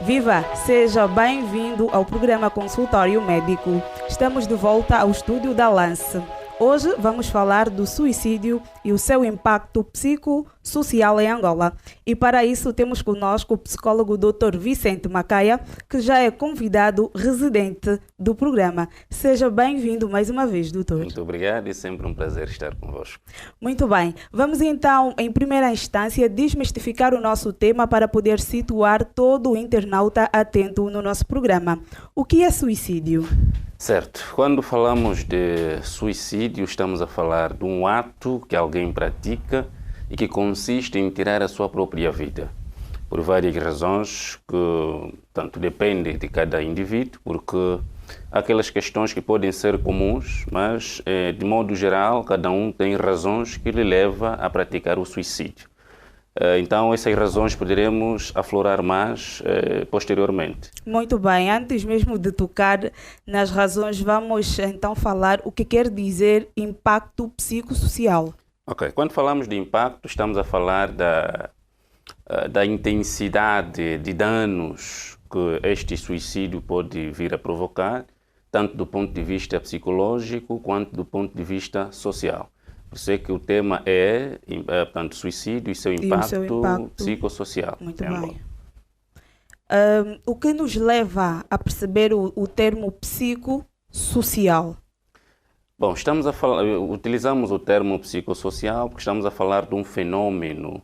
Viva! Seja bem-vindo ao programa Consultório Médico. Estamos de volta ao estúdio da Lance. Hoje vamos falar do suicídio e o seu impacto psicossocial em Angola. E para isso temos conosco o psicólogo Dr. Vicente Macaia, que já é convidado residente do programa. Seja bem-vindo mais uma vez, doutor. Muito obrigado e sempre um prazer estar convosco. Muito bem. Vamos então, em primeira instância, desmistificar o nosso tema para poder situar todo o internauta atento no nosso programa. O que é suicídio? Certo. Quando falamos de suicídio, estamos a falar de um ato que alguém pratica e que consiste em tirar a sua própria vida. Por várias razões que, tanto depende de cada indivíduo, porque há aquelas questões que podem ser comuns, mas, de modo geral, cada um tem razões que lhe leva a praticar o suicídio. Então, essas razões poderemos aflorar mais posteriormente. Muito bem. Antes mesmo de tocar nas razões, vamos então falar o que quer dizer impacto psicossocial. Ok. Quando falamos de impacto, estamos a falar da intensidade de danos que este suicídio pode vir a provocar, tanto do ponto de vista psicológico quanto do ponto de vista social. Por isso é que o tema portanto, suicídio e seu impacto psicossocial. Muito bem. O que nos leva a perceber o termo psicossocial? Bom, utilizamos o termo psicossocial porque estamos a falar de um fenômeno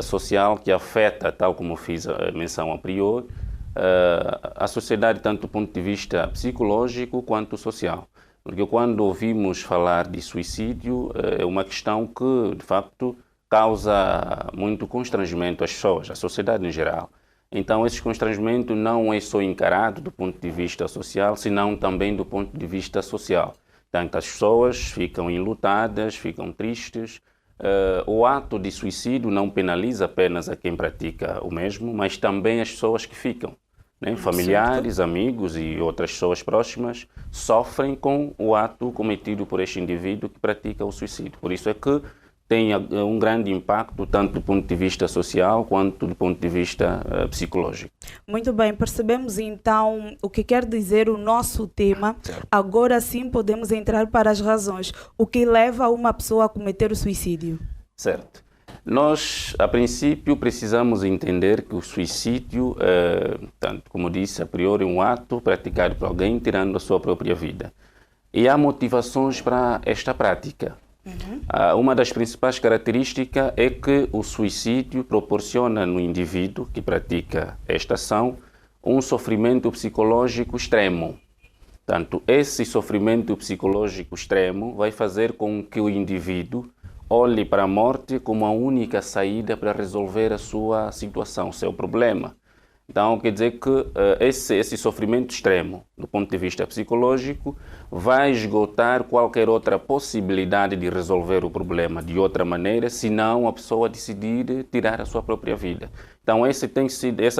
social que afeta, tal como fiz a menção anterior, a sociedade tanto do ponto de vista psicológico quanto social. Porque quando ouvimos falar de suicídio, é uma questão que, de facto, causa muito constrangimento às pessoas, à sociedade em geral. Então, esse constrangimento não é só encarado do ponto de vista social, senão também do ponto de vista social. Portanto, as pessoas ficam enlutadas, ficam tristes. O ato de suicídio não penaliza apenas a quem pratica o mesmo, mas também as pessoas que ficam. Familiares, amigos e outras pessoas próximas sofrem com o ato cometido por este indivíduo que pratica o suicídio. Por isso é que tem um grande impacto, tanto do ponto de vista social quanto do ponto de vista psicológico. Muito bem, percebemos então o que quer dizer o nosso tema. Certo. Agora sim podemos entrar para as razões. O que leva uma pessoa a cometer o suicídio? Certo. Nós, a princípio, precisamos entender que o suicídio, tanto como disse, a priori, é um ato praticado por alguém tirando a sua própria vida. E há motivações para esta prática. Uma das principais características é que o suicídio proporciona no indivíduo que pratica esta ação um sofrimento psicológico extremo. Portanto, esse sofrimento psicológico extremo vai fazer com que o indivíduo olhe para a morte como a única saída para resolver a sua situação, o seu problema. Então, quer dizer que esse sofrimento extremo, do ponto de vista psicológico, vai esgotar qualquer outra possibilidade de resolver o problema de outra maneira, senão a pessoa decidir tirar a sua própria vida. Então, essa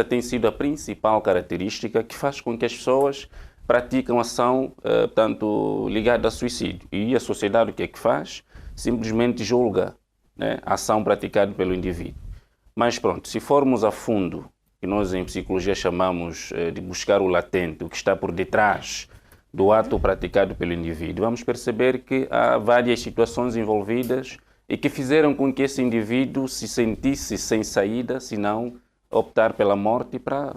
tem sido a principal característica que faz com que as pessoas praticam ação, portanto, ligada a suicídio. E a sociedade o que é que faz? Simplesmente julga, a ação praticada pelo indivíduo. Mas pronto, se formos a fundo, que nós em psicologia chamamos de buscar o latente, o que está por detrás do ato praticado pelo indivíduo, vamos perceber que há várias situações envolvidas e que fizeram com que esse indivíduo se sentisse sem saída, se não optar pela morte para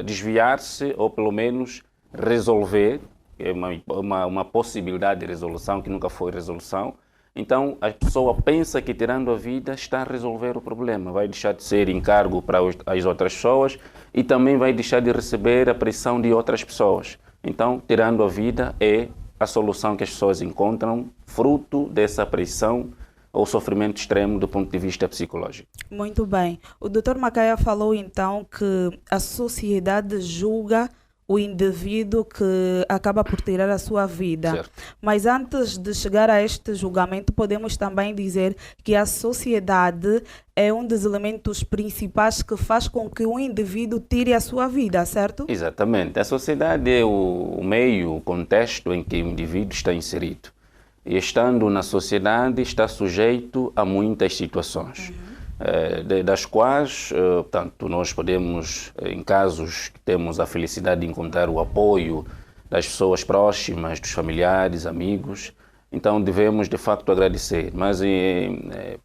desviar-se ou pelo menos resolver, é uma possibilidade de resolução que nunca foi resolução. Então, a pessoa pensa que tirando a vida está a resolver o problema, vai deixar de ser encargo para as outras pessoas e também vai deixar de receber a pressão de outras pessoas. Então, tirando a vida é a solução que as pessoas encontram fruto dessa pressão ou sofrimento extremo do ponto de vista psicológico. Muito bem. O Dr. Macaia falou então que a sociedade julga o indivíduo que acaba por tirar a sua vida. Certo. Mas antes de chegar a este julgamento, podemos também dizer que a sociedade é um dos elementos principais que faz com que o indivíduo tire a sua vida, certo? Exatamente. A sociedade é o meio, o contexto em que o indivíduo está inserido. E estando na sociedade, está sujeito a muitas situações. das quais, portanto, nós podemos, em casos que temos a felicidade de encontrar o apoio das pessoas próximas, dos familiares, amigos, então devemos de facto agradecer. Mas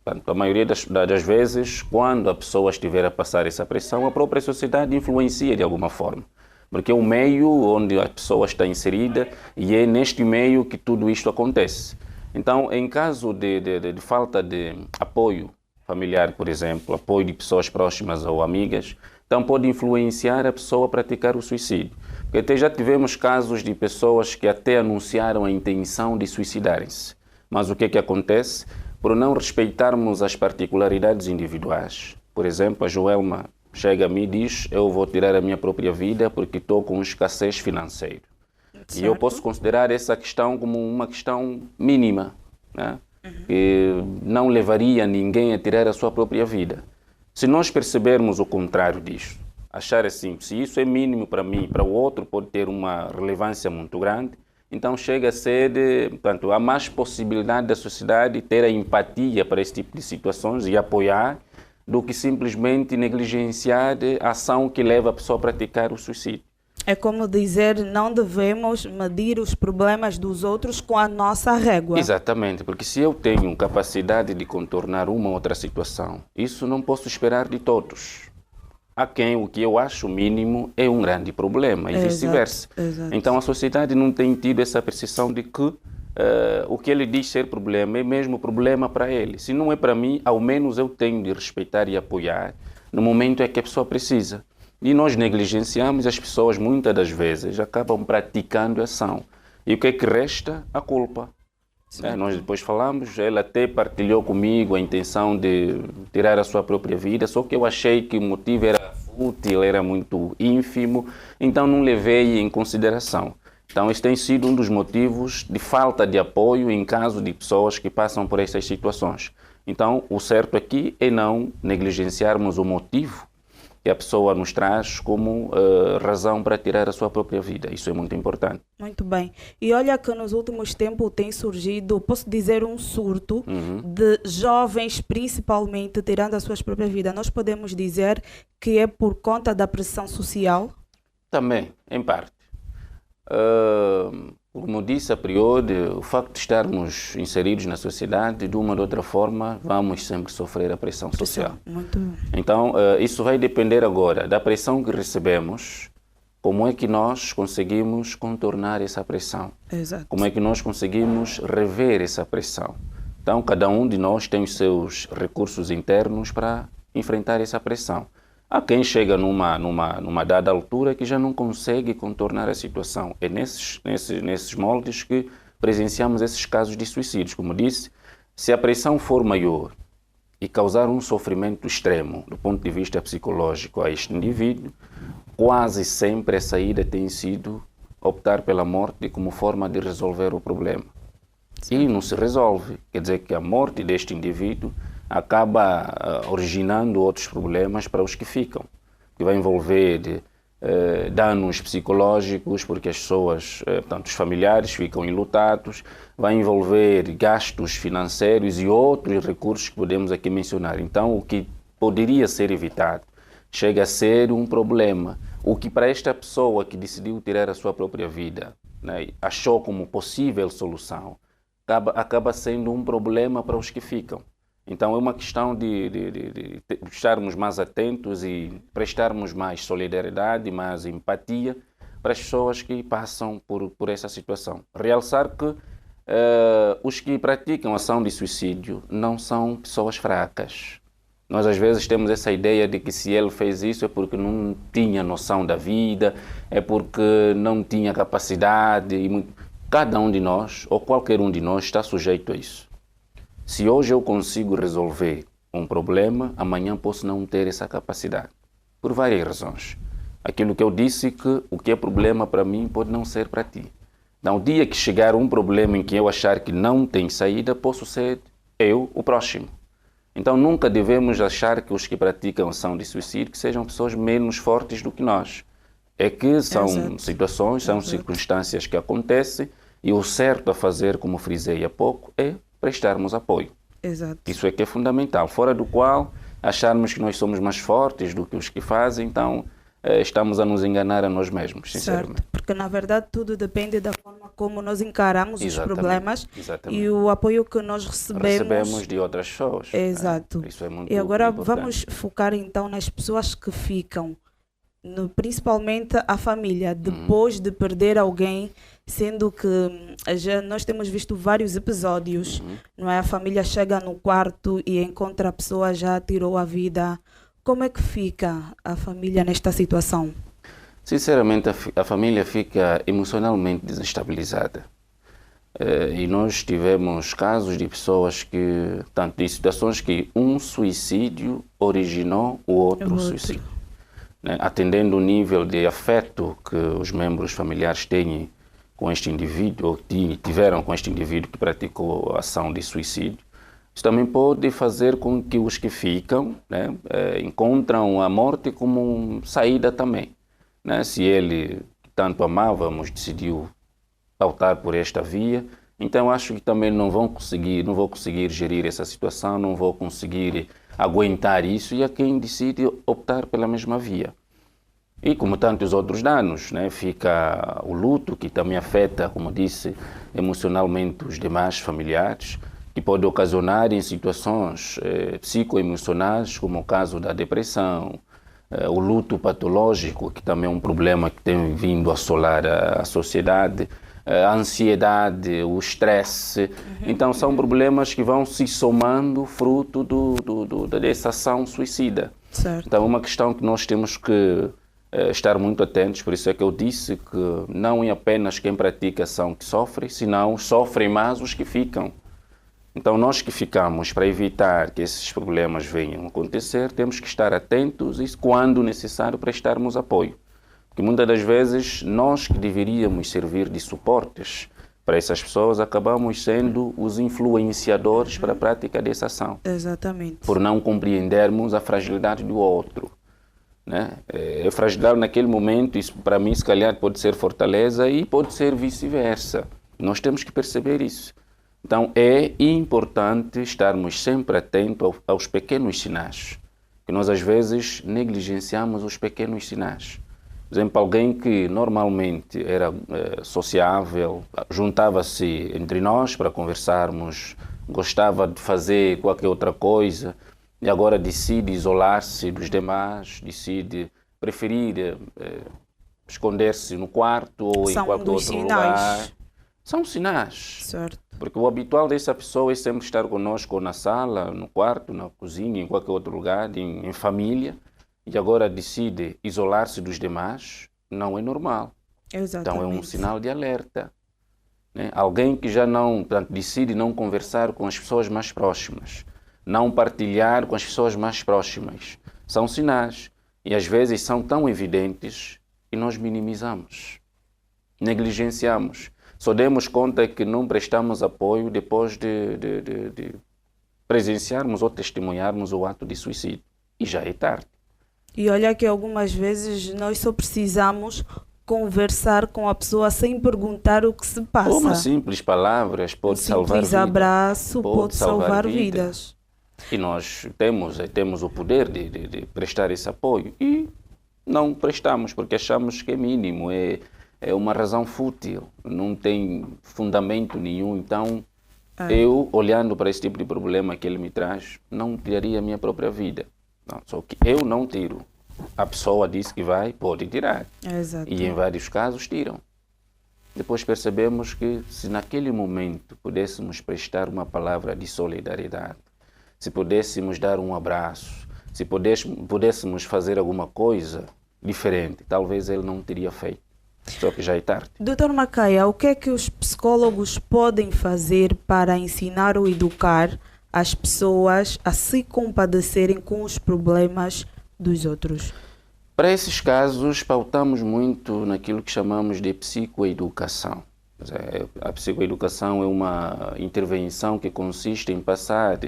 portanto, a maioria das vezes, quando a pessoa estiver a passar essa pressão, a própria sociedade influencia de alguma forma. Porque é o meio onde a pessoa está inserida e é neste meio que tudo isto acontece. Então, em caso de falta de apoio familiar, por exemplo, apoio de pessoas próximas ou amigas, então pode influenciar a pessoa a praticar o suicídio. Porque até já tivemos casos de pessoas que até anunciaram a intenção de suicidarem-se. Mas o que é que acontece? Por não respeitarmos as particularidades individuais. Por exemplo, a Joelma chega a mim e diz: eu vou tirar a minha própria vida porque estou com escassez financeira. Certo. E eu posso considerar essa questão como uma questão mínima, né? Que não levaria ninguém a tirar a sua própria vida. Se nós percebermos o contrário disso, achar assim, se isso é mínimo para mim, para o outro pode ter uma relevância muito grande, então chega a ser, portanto, há mais possibilidade da sociedade ter a empatia para esse tipo de situações e apoiar, do que simplesmente negligenciar a ação que leva a pessoa a praticar o suicídio. É como dizer, não devemos medir os problemas dos outros com a nossa régua. Exatamente, porque se eu tenho capacidade de contornar uma outra situação, isso não posso esperar de todos. Há quem o que eu acho mínimo é um grande problema e vice-versa. Então a sociedade não tem tido essa percepção de que o que ele diz ser problema é mesmo problema para ele. Se não é para mim, ao menos eu tenho de respeitar e apoiar no momento em que a pessoa precisa. E nós negligenciamos, as pessoas muitas das vezes acabam praticando a ação. E o que é que resta? A culpa. Nós depois falamos, ela até partilhou comigo a intenção de tirar a sua própria vida, só que eu achei que o motivo era fútil, era muito ínfimo, então não levei em consideração. Então este tem sido um dos motivos de falta de apoio em caso de pessoas que passam por essas situações. Então o certo aqui é não negligenciarmos o motivo que a pessoa nos traz como razão para tirar a sua própria vida. Isso é muito importante. Muito bem. E olha que nos últimos tempos tem surgido, posso dizer, um surto de jovens, principalmente, tirando as suas próprias vidas. Nós podemos dizer que é por conta da pressão social? Também, em parte. Como disse a priori, o facto de estarmos inseridos na sociedade, de uma ou outra forma, vamos sempre sofrer a pressão social. Muito bem. Então, isso vai depender agora da pressão que recebemos, como é que nós conseguimos contornar essa pressão. Exato. Como é que nós conseguimos rever essa pressão. Então, cada um de nós tem os seus recursos internos para enfrentar essa pressão. Há quem chega numa dada altura que já não consegue contornar a situação. É nesses moldes que presenciamos esses casos de suicídios. Como disse, se a pressão for maior e causar um sofrimento extremo do ponto de vista psicológico a este indivíduo, quase sempre a saída tem sido optar pela morte como forma de resolver o problema. Sim. E não se resolve. Quer dizer que a morte deste indivíduo acaba originando outros problemas para os que ficam, que vai envolver danos psicológicos, porque as pessoas, portanto, os familiares ficam enlutados, vai envolver gastos financeiros e outros recursos que podemos aqui mencionar. Então, o que poderia ser evitado chega a ser um problema. O que para esta pessoa que decidiu tirar a sua própria vida, né, achou como possível solução, acaba sendo um problema para os que ficam. Então é uma questão de estarmos mais atentos e prestarmos mais solidariedade, mais empatia para as pessoas que passam por essa situação. Realçar que os que praticam ação de suicídio não são pessoas fracas. Nós às vezes temos essa ideia de que se ele fez isso é porque não tinha noção da vida, é porque não tinha capacidade. Cada um de nós, ou qualquer um de nós, está sujeito a isso. Se hoje eu consigo resolver um problema, amanhã posso não ter essa capacidade. Por várias razões. Aquilo que eu disse, que o que é problema para mim pode não ser para ti. Então, o dia que chegar um problema em que eu achar que não tem saída, posso ser eu o próximo. Então, nunca devemos achar que os que praticam ação de suicídio que sejam pessoas menos fortes do que nós. É que são situações, são circunstâncias que acontecem e o certo a fazer, como frisei há pouco, é prestarmos apoio. Exato. Isso é que é fundamental, fora do qual acharmos que nós somos mais fortes do que os que fazem, então estamos a nos enganar a nós mesmos, sinceramente. Certo, porque na verdade tudo depende da forma como nós encaramos os problemas e o apoio que nós recebemos de outras pessoas. Exato. Isso é muito e agora importante. Vamos focar então nas pessoas que ficam, principalmente a família, depois de perder alguém, sendo que já nós temos visto vários episódios, não é? A família chega no quarto e encontra a pessoa já tirou a vida. Como é que fica a família nesta situação? Sinceramente, a família fica emocionalmente desestabilizada. E nós tivemos casos de pessoas que, tanto de situações que um suicídio originou o outro suicídio. Né? Atendendo o nível de afeto que os membros familiares têm com este indivíduo, ou tiveram com este indivíduo que praticou a ação de suicídio, isso também pode fazer com que os que ficam, né, encontram a morte como uma saída também. Né? Se ele, que tanto amávamos, decidiu optar por esta via, então acho que também não vou conseguir gerir essa situação, não vou conseguir aguentar isso, e há quem decide optar pela mesma via. E como tantos outros danos, né, fica o luto, que também afeta, como disse, emocionalmente os demais familiares, que pode ocasionar em situações psicoemocionais, como o caso da depressão, o luto patológico, que também é um problema que tem vindo a assolar a sociedade, a ansiedade, o estresse. Então são problemas que vão se somando fruto dessa ação suicida. Certo. Então é uma questão que nós temos que estar muito atentos, por isso é que eu disse que não é apenas quem pratica ação que sofre, senão sofrem mais os que ficam. Então nós que ficamos, para evitar que esses problemas venham a acontecer, temos que estar atentos e, quando necessário, prestarmos apoio. Porque muitas das vezes nós que deveríamos servir de suportes para essas pessoas, acabamos sendo os influenciadores para a prática dessa ação. Exatamente. Por não compreendermos a fragilidade do outro. Né? É fragilidade naquele momento, isso para mim se calhar pode ser fortaleza e pode ser vice-versa. Nós temos que perceber isso. Então é importante estarmos sempre atentos aos pequenos sinais, que nós às vezes negligenciamos os pequenos sinais. Por exemplo, alguém que normalmente era sociável, juntava-se entre nós para conversarmos, gostava de fazer qualquer outra coisa, e agora decide isolar-se dos demais, decide preferir esconder-se no quarto ou em qualquer outro lugar. São sinais. Certo. Porque o habitual dessa pessoa é sempre estar conosco na sala, no quarto, na cozinha, em qualquer outro lugar, em família, e agora decide isolar-se dos demais, não é normal. Exatamente. Então é um sinal de alerta. Né? Alguém que já não, portanto, decide não conversar com as pessoas mais próximas, não partilhar com as pessoas mais próximas, são sinais. E às vezes são tão evidentes que nós minimizamos, negligenciamos. Só demos conta que não prestamos apoio depois de presenciarmos ou testemunharmos o ato de suicídio. E já é tarde. E olha que algumas vezes nós só precisamos conversar com a pessoa sem perguntar o que se passa. Uma simples palavra pode salvar vidas. Um simples abraço pode salvar vidas. E nós temos o poder de prestar esse apoio. E não prestamos porque achamos que é mínimo, é uma razão fútil, não tem fundamento nenhum. Então, eu, olhando para esse tipo de problema que ele me traz, não tiraria a minha própria vida. Não, só que eu não tiro. A pessoa disse que pode tirar. Exato. E em vários casos tiram. Depois percebemos que se naquele momento pudéssemos prestar uma palavra de solidariedade, se pudéssemos dar um abraço, se pudéssemos fazer alguma coisa diferente, talvez ele não teria feito. Só que já é tarde. Dr. Macaia, o que é que os psicólogos podem fazer para ensinar ou educar as pessoas a se compadecerem com os problemas dos outros? Para esses casos, pautamos muito naquilo que chamamos de psicoeducação. A psicoeducação é uma intervenção que consiste em passar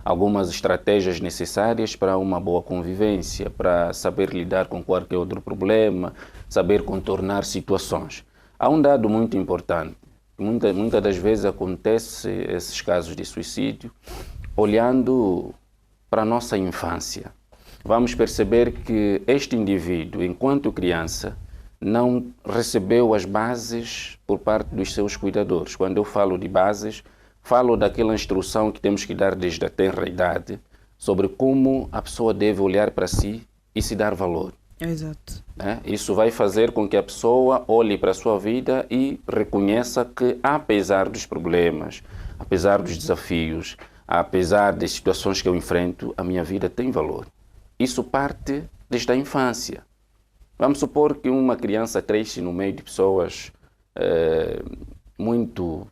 algumas estratégias necessárias para uma boa convivência, para saber lidar com qualquer outro problema, saber contornar situações. Há um dado muito importante. Muitas das vezes acontece esses casos de suicídio olhando para a nossa infância, vamos perceber que este indivíduo, enquanto criança, não recebeu as bases por parte dos seus cuidadores. Quando eu falo de bases, falo daquela instrução que temos que dar desde a tenra idade sobre como a pessoa deve olhar para si e se dar valor. Exato. Isso vai fazer com que a pessoa olhe para a sua vida e reconheça que, apesar dos problemas, apesar dos desafios, apesar das situações que eu enfrento, a minha vida tem valor. Isso parte desde a infância. Vamos supor que uma criança cresce no meio de pessoas muito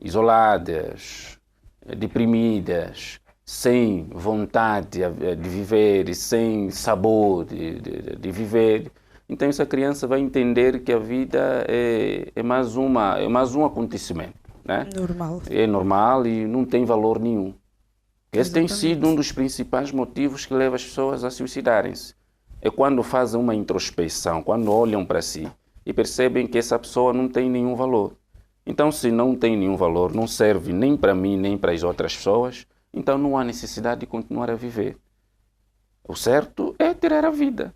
isoladas, deprimidas, sem vontade de viver, sem sabor de viver. Então essa criança vai entender que a vida é mais um acontecimento. Né? Normal. É normal e não tem valor nenhum. Esse tem sido um dos principais motivos que leva as pessoas a suicidarem-se. É quando fazem uma introspecção, quando olham para si e percebem que essa pessoa não tem nenhum valor. Então, se não tem nenhum valor, não serve nem para mim, nem para as outras pessoas, então não há necessidade de continuar a viver. O certo é tirar a vida.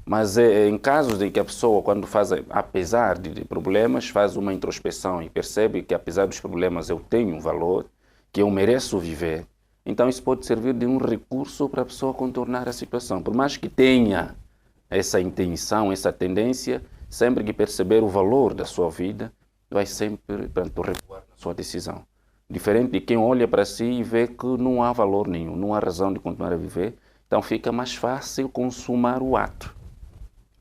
Mas em casos em que a pessoa, quando faz, apesar de problemas, faz uma introspecção e percebe que apesar dos problemas eu tenho um valor, que eu mereço viver, então isso pode servir de um recurso para a pessoa contornar a situação. Por mais que tenha essa intenção, essa tendência, sempre que perceber o valor da sua vida, vai sempre recuar na sua decisão. Diferente de quem olha para si e vê que não há valor nenhum, não há razão de continuar a viver, então fica mais fácil consumar o ato.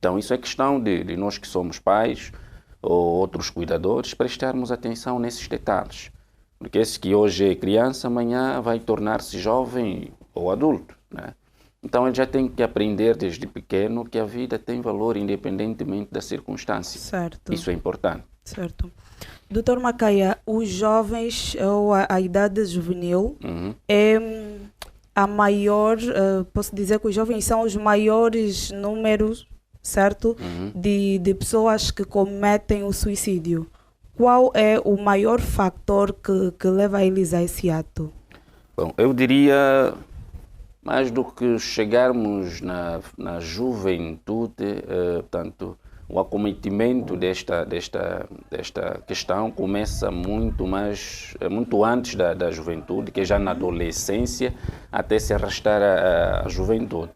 Então isso é questão de nós que somos pais ou outros cuidadores prestarmos atenção nesses detalhes. Porque esse que hoje é criança, amanhã vai tornar-se jovem ou adulto. Né? Então ele já tem que aprender desde pequeno que a vida tem valor independentemente da circunstância. Certo. Isso é importante. Certo. Doutor Macaia, os jovens ou a idade juvenil é a maior, posso dizer que os jovens são os maiores números, certo, de pessoas que cometem o suicídio. Qual é o maior fator que leva eles a esse ato? Bom, eu diria, mais do que chegarmos na juventude, portanto, o acometimento desta questão começa muito antes da juventude, que é já na adolescência, até se arrastar à juventude.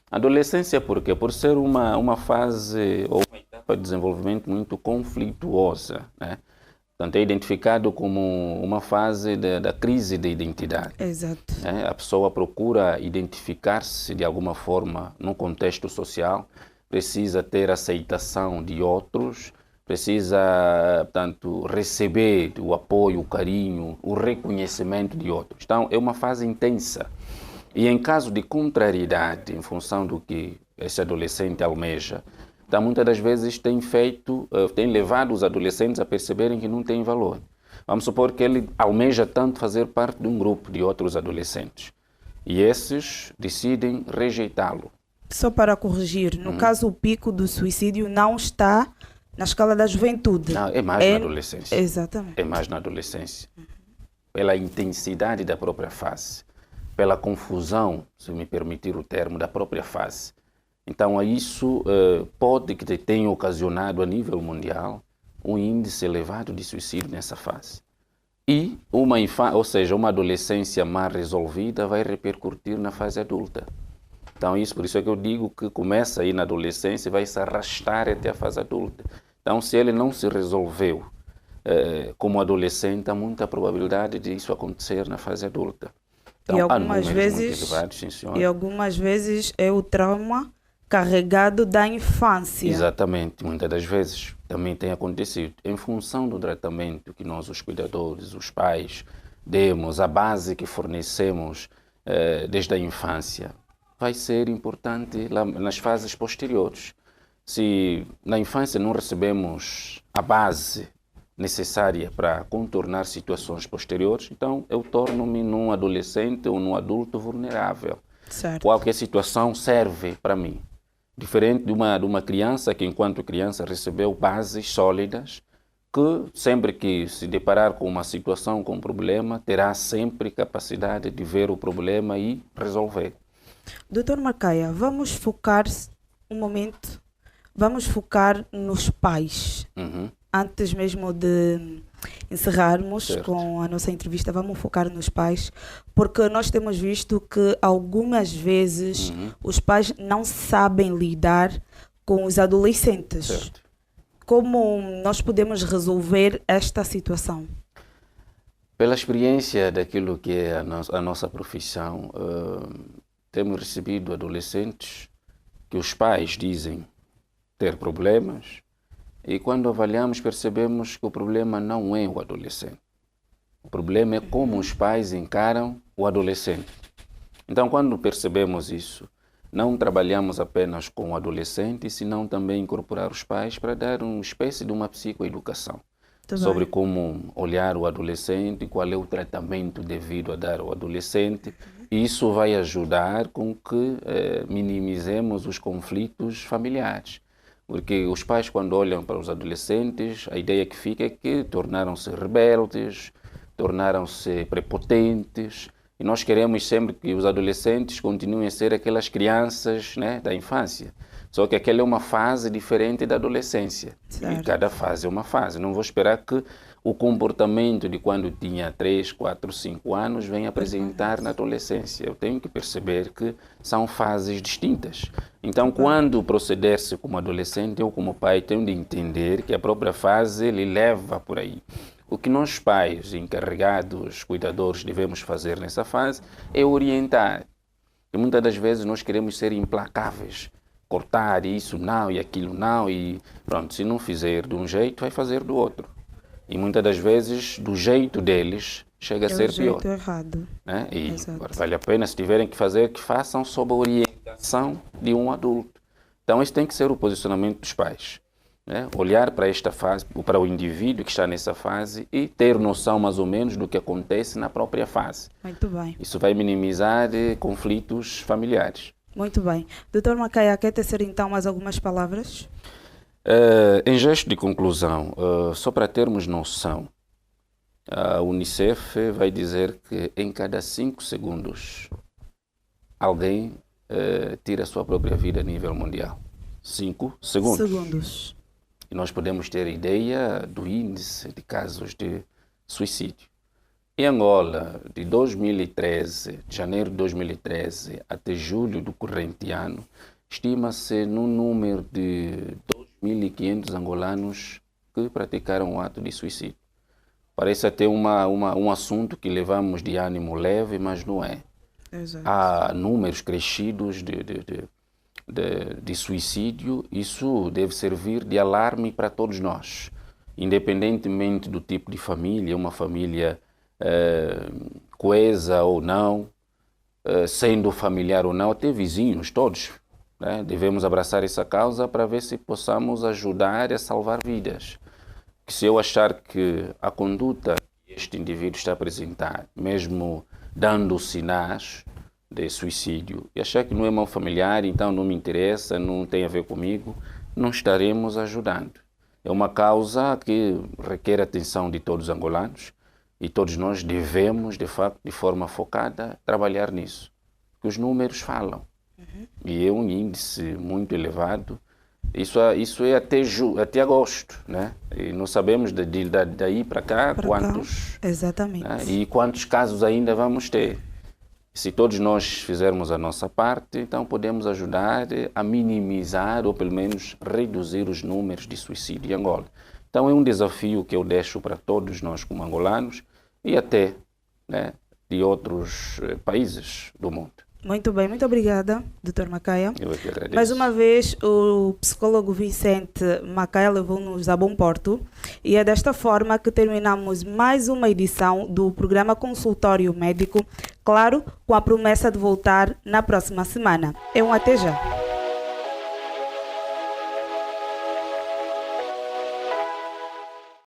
Adolescência por quê? Por ser uma fase ou uma etapa de desenvolvimento muito conflituosa, né? Portanto, é identificado como uma fase da crise de identidade. Exato. A pessoa procura identificar-se de alguma forma no contexto social, precisa ter aceitação de outros, precisa, portanto, receber o apoio, o carinho, o reconhecimento de outros. Então, é uma fase intensa. E em caso de contrariedade, em função do que esse adolescente almeja, então muitas das vezes tem levado os adolescentes a perceberem que não têm valor. Vamos supor que ele almeja tanto fazer parte de um grupo de outros adolescentes. E esses decidem rejeitá-lo. Só para corrigir, no caso o pico do suicídio não está na escala da juventude. Não, é mais na adolescência. Exatamente. É mais na adolescência. Pela intensidade da própria fase. Pela confusão, se me permitir o termo, da própria fase. Então, isso pode que tenha ocasionado a nível mundial um índice elevado de suicídio nessa fase. E uma adolescência mal resolvida vai repercutir na fase adulta. Então, por isso é que eu digo que começa aí na adolescência e vai se arrastar até a fase adulta. Então, se ele não se resolveu como adolescente, há muita probabilidade de isso acontecer na fase adulta. Então, e algumas vezes é o trauma carregado da infância. Exatamente, muitas das vezes também tem acontecido. Em função do tratamento que nós, os cuidadores, os pais, demos, a base que fornecemos desde a infância, vai ser importante lá nas fases posteriores. Se na infância não recebemos a base necessária para contornar situações posteriores, então eu torno-me num adolescente ou num adulto vulnerável. Certo. Qualquer situação serve para mim. Diferente de uma criança que, enquanto criança, recebeu bases sólidas que sempre que se deparar com uma situação, com um problema, terá sempre capacidade de ver o problema e resolver. Doutor Macaia, vamos focar um momento, vamos focar nos pais. Antes mesmo de encerrarmos com a nossa entrevista, vamos focar nos pais, porque nós temos visto que algumas vezes os pais não sabem lidar com os adolescentes. Certo. Como nós podemos resolver esta situação? Pela experiência daquilo que é a nossa profissão, temos recebido adolescentes que os pais dizem ter problemas e quando avaliamos percebemos que o problema não é o adolescente. O problema é como os pais encaram o adolescente. Então, quando percebemos isso, não trabalhamos apenas com o adolescente, senão também incorporar os pais para dar uma espécie de uma psicoeducação sobre como olhar o adolescente, qual é o tratamento devido a dar ao adolescente. Isso vai ajudar com que minimizemos os conflitos familiares. Porque os pais, quando olham para os adolescentes, a ideia que fica é que tornaram-se rebeldes, tornaram-se prepotentes. E nós queremos sempre que os adolescentes continuem a ser aquelas crianças, né, da infância. Só que aquela é uma fase diferente da adolescência. Certo. E cada fase é uma fase. Não vou esperar que o comportamento de quando tinha 3, 4, 5 anos venha apresentar na adolescência. Eu tenho que perceber que são fases distintas. Então, quando proceder-se como adolescente, eu como pai tenho de entender que a própria fase ele leva por aí. O que nós pais, encarregados, cuidadores, devemos fazer nessa fase é orientar. E muitas das vezes nós queremos ser implacáveis, cortar isso não e aquilo não e pronto, se não fizer de um jeito, vai fazer do outro. E muitas das vezes, do jeito deles, chega a ser pior. É o jeito errado. Né? E vale a pena, se tiverem que fazer, que façam sob a orientação de um adulto. Então, esse tem que ser o posicionamento dos pais. Né? Olhar para esta fase, para o indivíduo que está nessa fase e ter noção mais ou menos do que acontece na própria fase. Muito bem. Isso vai minimizar conflitos familiares. Muito bem. Doutor Macaia, quer tecer então mais algumas palavras? Em gesto de conclusão, só para termos noção, a Unicef vai dizer que em cada 5 segundos alguém tira a sua própria vida a nível mundial. 5 segundos. E nós podemos ter ideia do índice de casos de suicídio. Em Angola, de 2013, de janeiro de 2013 até julho do corrente ano, estima-se no número de 2.500 angolanos que praticaram o ato de suicídio. Parece até um assunto que levamos de ânimo leve, mas não é. Exato. Há números crescidos de suicídio. Isso deve servir de alarme para todos nós. Independentemente do tipo de família, uma família coesa ou não, sendo familiar ou não, até vizinhos, todos. Né? Devemos abraçar essa causa para ver se possamos ajudar a salvar vidas. Que se eu achar que a conduta que este indivíduo está a apresentar, mesmo dando sinais de suicídio, e achar que não é mal familiar, então não me interessa, não tem a ver comigo, não estaremos ajudando. É uma causa que requer a atenção de todos os angolanos e todos nós devemos, de facto, de forma focada, trabalhar nisso. Que os números falam. E é um índice muito elevado. Isso é até agosto, né? E não sabemos daí para cá quantos. Exatamente. Né? E quantos casos ainda vamos ter. Se todos nós fizermos a nossa parte, então podemos ajudar a minimizar ou pelo menos reduzir os números de suicídio em Angola. Então é um desafio que eu deixo para todos nós como angolanos e até, né, de outros países do mundo. Muito bem, muito obrigada, Dr. Macaia. Eu é que agradeço. Mais uma vez, o psicólogo Vicente Macaia levou-nos a bom porto e é desta forma que terminamos mais uma edição do programa Consultório Médico, claro, com a promessa de voltar na próxima semana. É um até já.